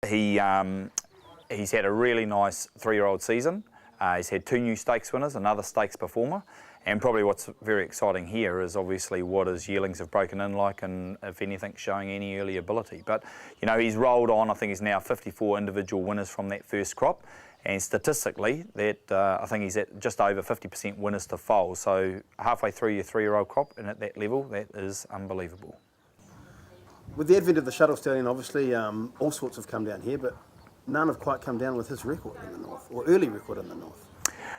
He's had a really nice 3-year-old season. He's had 2 new stakes winners, another stakes performer, and probably what's very exciting here is obviously what his yearlings have broken in like, and if anything showing any early ability. But you know, he's rolled on, I think he's now 54 individual winners from that first crop, and statistically that I think he's at just over 50% winners to foal, so halfway through your 3-year-old crop and at that level, that is unbelievable. With the advent of the shuttle stallion, obviously all sorts have come down here, but none have quite come down with his record in the north, or early record in the north.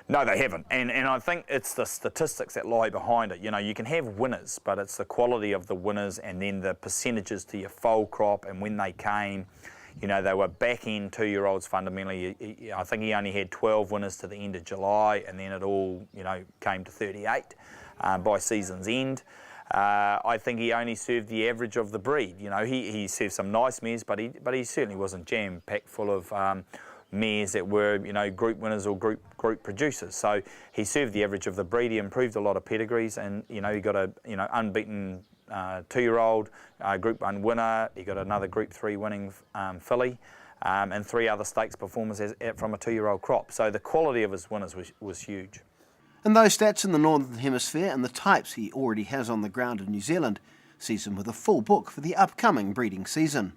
No, they haven't, and I think it's the statistics that lie behind it. You know, you can have winners, but it's the quality of the winners and then the percentages to your foal crop and when they came. You know, they were back-end 2-year-olds fundamentally. I think he only had 12 winners to the end of July, and then it all, you know, came to 38 by season's end. I think he only served the average of the breed. You know, he served some nice mares, but he certainly wasn't jam-packed full of mares that were, you know, group winners or group producers. So he served the average of the breed. He improved a lot of pedigrees, and you know, he got a unbeaten 2-year-old Group 1 winner. He got another Group 3 winning filly, and 3 other stakes performers from a 2-year-old crop. So the quality of his winners was huge. And those stats in the Northern Hemisphere and the types he already has on the ground in New Zealand sees him with a full book for the upcoming breeding season.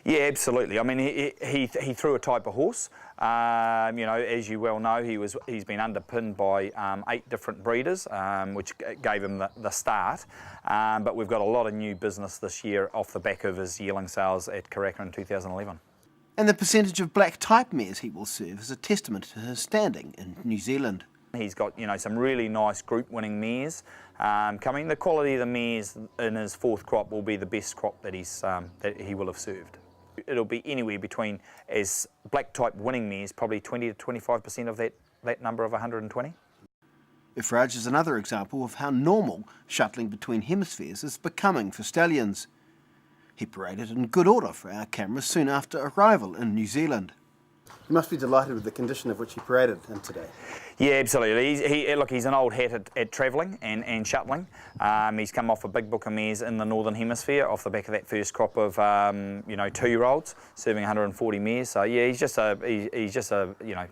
Yeah, absolutely. I mean, he threw a type of horse. You know, as you well know, he's been underpinned by 8 different breeders, which gave him the start. But we've got a lot of new business this year off the back of his yearling sales at Karaka in 2011. And the percentage of black type mares he will serve is a testament to his standing in New Zealand. He's got, you know, some really nice group-winning mares coming. The quality of the mares in his 4th crop will be the best crop that he will have served. It'll be anywhere between, as black type winning mares, probably 20 to 25% of that number of 120. Ifraaj is another example of how normal shuttling between hemispheres is becoming for stallions. He paraded in good order for our cameras soon after arrival in New Zealand. You must be delighted with the condition of which he paraded in today. Yeah, absolutely. Look, he's an old hat at travelling and shuttling. He's come off a big book of mares in the Northern Hemisphere off the back of that first crop of you know, 2-year-olds serving 140 mares. So yeah, he's just a you know,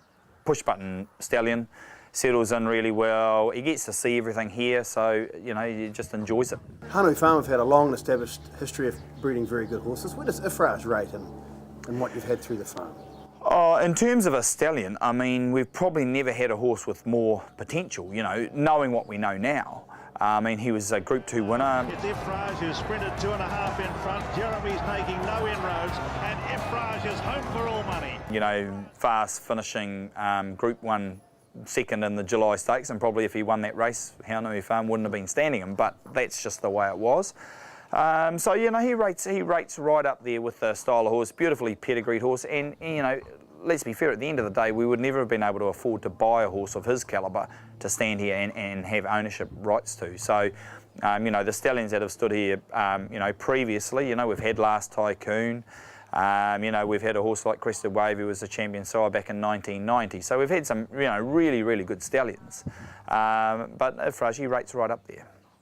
push button stallion. Settles in really well. He gets to see everything here, so you know, he just enjoys it. Hanui Farm have had a long established history of breeding very good horses. Where does Ifraaj rate in what you've had through the farm? Oh, in terms of a stallion, I mean, we've probably never had a horse with more potential, you know, knowing what we know now. I mean, he was a Group 2 winner. It's Ifraaj who sprinted 2.5 in front. Jeremy's making no inroads, and Ifraaj is home for all money. You know, fast finishing Group 1 second in the July Stakes, and probably if he won that race, Hanui Farm wouldn't have been standing him, but that's just the way it was. So you know, he rates right up there with the style of horse, beautifully pedigreed horse, and you know, let's be fair, at the end of the day, we would never have been able to afford to buy a horse of his calibre to stand here and have ownership rights to. So you know, the stallions that have stood here, you know, previously, you know, we've had Last Tycoon. You know, we've had a horse like Crested Wave who was the champion sire back in 1990. So we've had some, you know, really good stallions. But Ifraaj, he rates right up there.